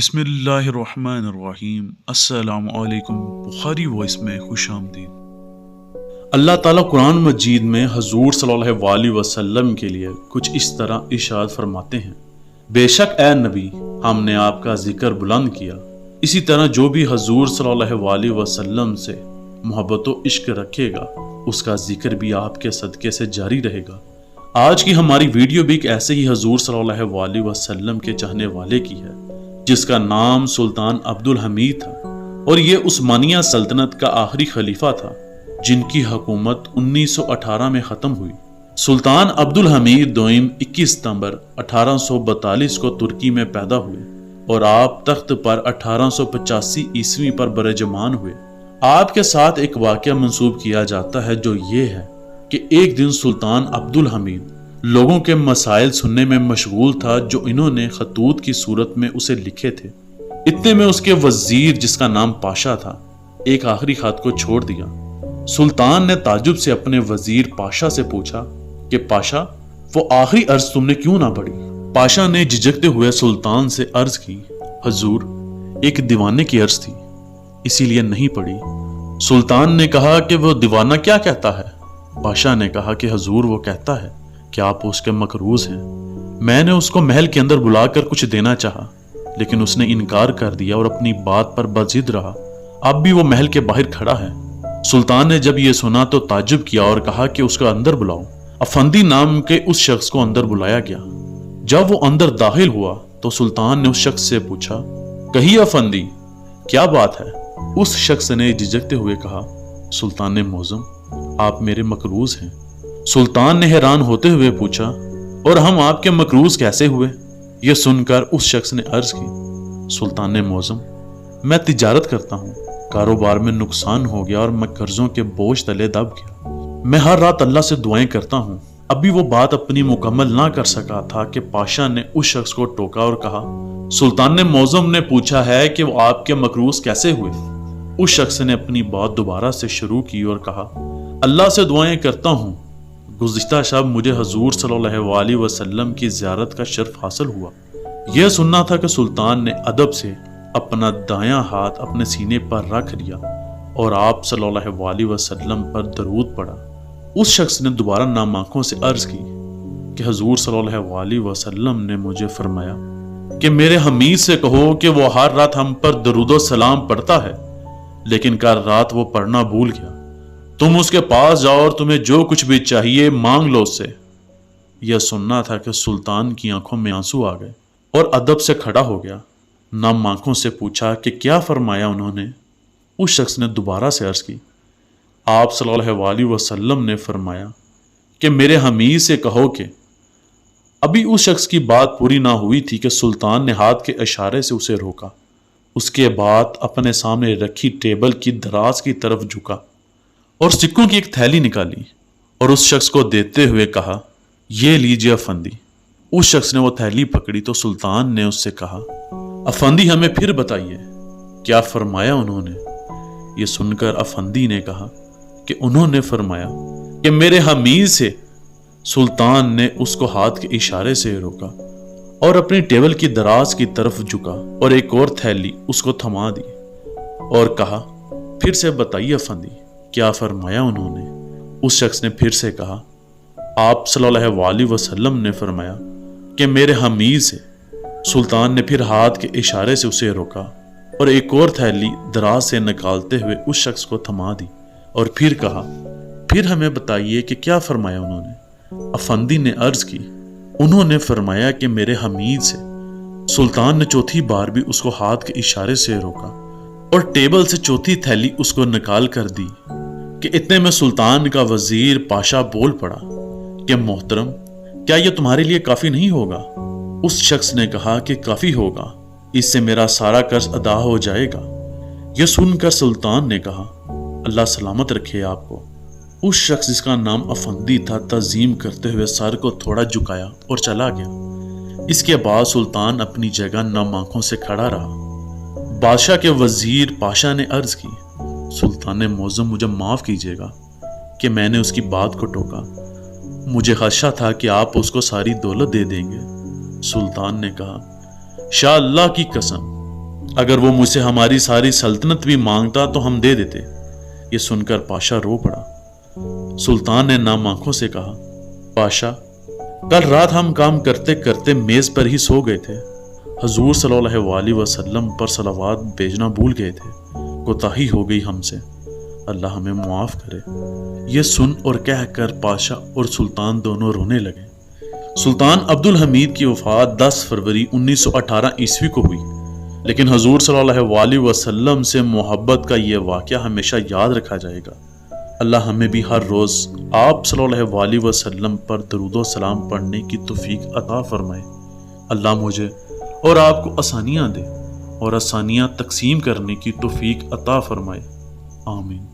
بسم اللہ الرحمن الرحیم۔ السلام علیکم، بخاری وائس میں خوش آمدید۔ اللہ تعالیٰ قرآن مجید میں حضور صلی اللہ علیہ وسلم کے لیے کچھ اس طرح ارشاد فرماتے ہیں: بے شک اے نبی، ہم نے آپ کا ذکر بلند کیا، اسی طرح جو بھی حضور صلی اللہ علیہ وسلم سے محبت و عشق رکھے گا اس کا ذکر بھی آپ کے صدقے سے جاری رہے گا۔ آج کی ہماری ویڈیو بھی ایک ایسے ہی حضور صلی اللہ علیہ وسلم کے چاہنے والے کی ہے جس کا نام سلطان عبد الحمید تھا، اور یہ عثمانیہ سلطنت کا آخری خلیفہ تھا جن کی حکومت 1918 میں ختم ہوئی۔ سلطان عبد الحمید دوئم 21 ستمبر 1842 کو ترکی میں پیدا ہوئے اور آپ تخت پر 1885 عیسوی پر برجمان ہوئے۔ آپ کے ساتھ ایک واقعہ منسوب کیا جاتا ہے جو یہ ہے کہ ایک دن سلطان عبد الحمید لوگوں کے مسائل سننے میں مشغول تھا جو انہوں نے خطوط کی صورت میں اسے لکھے تھے۔ اتنے میں اس کے وزیر جس کا نام پاشا تھا ایک آخری خط کو چھوڑ دیا۔ سلطان نے تعجب سے اپنے وزیر پاشا سے پوچھا کہ پاشا، وہ آخری عرض تم نے کیوں نہ پڑھی؟ پاشا نے جھجکتے ہوئے سلطان سے عرض کی: حضور، ایک دیوانے کی عرض تھی، اسی لیے نہیں پڑھی۔ سلطان نے کہا کہ وہ دیوانہ کیا کہتا ہے؟ پاشا نے کہا کہ حضور وہ کہتا ہے کہ آپ اس کے مقروض ہیں۔ میں نے اس کو محل کے اندر بلا کر کچھ دینا چاہا لیکن اس نے انکار کر دیا اور اپنی بات پر بضد رہا۔ اب بھی وہ محل کے باہر کھڑا ہے۔ سلطان نے جب یہ سنا تو تعجب کیا اور کہا کہ اس کو اندر بلاؤ۔ افندی نام کے اس شخص کو اندر بلایا گیا۔ جب وہ اندر داخل ہوا تو سلطان نے اس شخص سے پوچھا: کہیے افندی، کیا بات ہے؟ اس شخص نے جھجکتے ہوئے کہا: سلطان معظم، آپ میرے مقروض ہیں۔ سلطان نے حیران ہوتے ہوئے پوچھا: اور ہم آپ کے مقروض کیسے ہوئے؟ یہ سن کر اس شخص نے عرض کی: سلطان معظم، میں تجارت کرتا ہوں، کاروبار میں نقصان ہو گیا اور میں قرضوں کے بوجھ تلے دب گیا۔ میں ہر رات اللہ سے دعائیں کرتا ہوں۔ ابھی وہ بات اپنی مکمل نہ کر سکا تھا کہ پاشا نے اس شخص کو ٹوکا اور کہا: سلطان معظم نے پوچھا ہے کہ وہ آپ کے مقروض کیسے ہوئے؟ اس شخص نے اپنی بات دوبارہ سے شروع کی اور کہا: اللہ سے دعائیں کرتا ہوں، گزشتہ شب مجھے حضور صلی اللہ علیہ وسلم کی زیارت کا شرف حاصل ہوا۔ یہ سننا تھا کہ سلطان نے ادب سے اپنا دایاں ہاتھ اپنے سینے پر رکھ لیا اور آپ صلی اللہ علیہ وسلم پر درود پڑھا۔ اس شخص نے دوبارہ نام آنکھوں سے عرض کی کہ حضور صلی اللہ علیہ وسلم نے مجھے فرمایا کہ میرے حمید سے کہو کہ وہ ہر رات ہم پر درود و سلام پڑھتا ہے، لیکن کل رات وہ پڑھنا بھول گیا۔ تم اس کے پاس جاؤ اور تمہیں جو کچھ بھی چاہیے مانگ لو اس سے۔ یہ سننا تھا کہ سلطان کی آنکھوں میں آنسو آ گئے اور ادب سے کھڑا ہو گیا۔ نام آنکھوں سے پوچھا کہ کیا فرمایا انہوں نے؟ اس شخص نے دوبارہ سے عرض کی: آپ صلی اللہ علیہ وسلم نے فرمایا کہ میرے حمید سے کہو کہ… ابھی اس شخص کی بات پوری نہ ہوئی تھی کہ سلطان نے ہاتھ کے اشارے سے اسے روکا۔ اس کے بعد اپنے سامنے رکھی ٹیبل کی دراز کی طرف جھکا اور سکوں کی ایک تھیلی نکالی اور اس شخص کو دیتے ہوئے کہا: یہ لیجیے افندی۔ اس شخص نے وہ تھیلی پکڑی تو سلطان نے اس سے کہا: افندی، ہمیں پھر بتائیے کیا فرمایا انہوں نے؟ یہ سن کر افندی نے کہا کہ انہوں نے فرمایا کہ میرے حمید سے۔ سلطان نے اس کو ہاتھ کے اشارے سے روکا اور اپنی ٹیبل کی دراز کی طرف جھکا اور ایک اور تھیلی اس کو تھما دی اور کہا: پھر سے بتائیے افندی، کیا فرمایا انہوں نے؟ اس شخص نے پھر سے کہا: آپ صلی اللہ علیہ وسلم نے فرمایا کہ میرے حمید سے۔ سلطان نے پھر ہاتھ کے اشارے سے اسے روکا اور ایک اور تھیلی دراز سے نکالتے ہوئے اس شخص کو تھما دی اور پھر کہا: پھر ہمیں بتائیے کہ کیا فرمایا انہوں نے؟ افندی نے عرض کی: انہوں نے فرمایا کہ میرے حمید سے۔ سلطان نے چوتھی بار بھی اس کو ہاتھ کے اشارے سے روکا اور ٹیبل سے چوتھی تھیلی اس کو نکال کر دی کہ اتنے میں سلطان کا وزیر پاشا بول پڑا کہ محترم، کیا یہ تمہارے لیے کافی نہیں ہوگا؟ اس شخص نے کہا کہ کافی ہوگا، اس سے میرا سارا قرض ادا ہو جائے گا۔ یہ سن کر سلطان نے کہا: اللہ سلامت رکھے آپ کو۔ اس شخص جس کا نام افندی تھا تعظیم کرتے ہوئے سر کو تھوڑا جھکایا اور چلا گیا۔ اس کے بعد سلطان اپنی جگہ نم آنکھوں سے کھڑا رہا۔ بادشاہ کے وزیر پاشا نے عرض کی: سلطان معظم، مجھے معاف کیجیے گا کہ میں نے اس کی بات کو ٹوکا۔ مجھے خدشہ تھا کہ آپ اس کو ساری دولت دے دیں گے۔ سلطان نے کہا: شاہ اللہ کی قسم، اگر وہ مجھ سے ہماری ساری سلطنت بھی مانگتا تو ہم دے دیتے۔ یہ سن کر پاشا رو پڑا۔ سلطان نے نام آنکھوں سے کہا، پاشا، کل رات ہم کام کرتے کرتے میز پر ہی سو گئے تھے، حضور صلی اللہ علیہ وسلم پر صلوات بھیجنا بھول گئے تھے، کوتاہی ہو گئی ہم سے، اللہ ہمیں معاف کرے۔ یہ سن اور کہہ کر پاشا اور سلطان دونوں رونے لگے۔ سلطان عبد الحمید کی وفات 10 فروری 1918 عیسوی کو ہوئی، لیکن حضور صلی اللہ علیہ وسلم سے محبت کا یہ واقعہ ہمیشہ یاد رکھا جائے گا۔ اللہ ہمیں بھی ہر روز آپ صلی اللہ علیہ وسلم پر درود و سلام پڑھنے کی توفیق عطا فرمائے۔ اللہ مجھے اور آپ کو آسانیاں دے اور آسانیاں تقسیم کرنے کی توفیق عطا فرمائے، آمین۔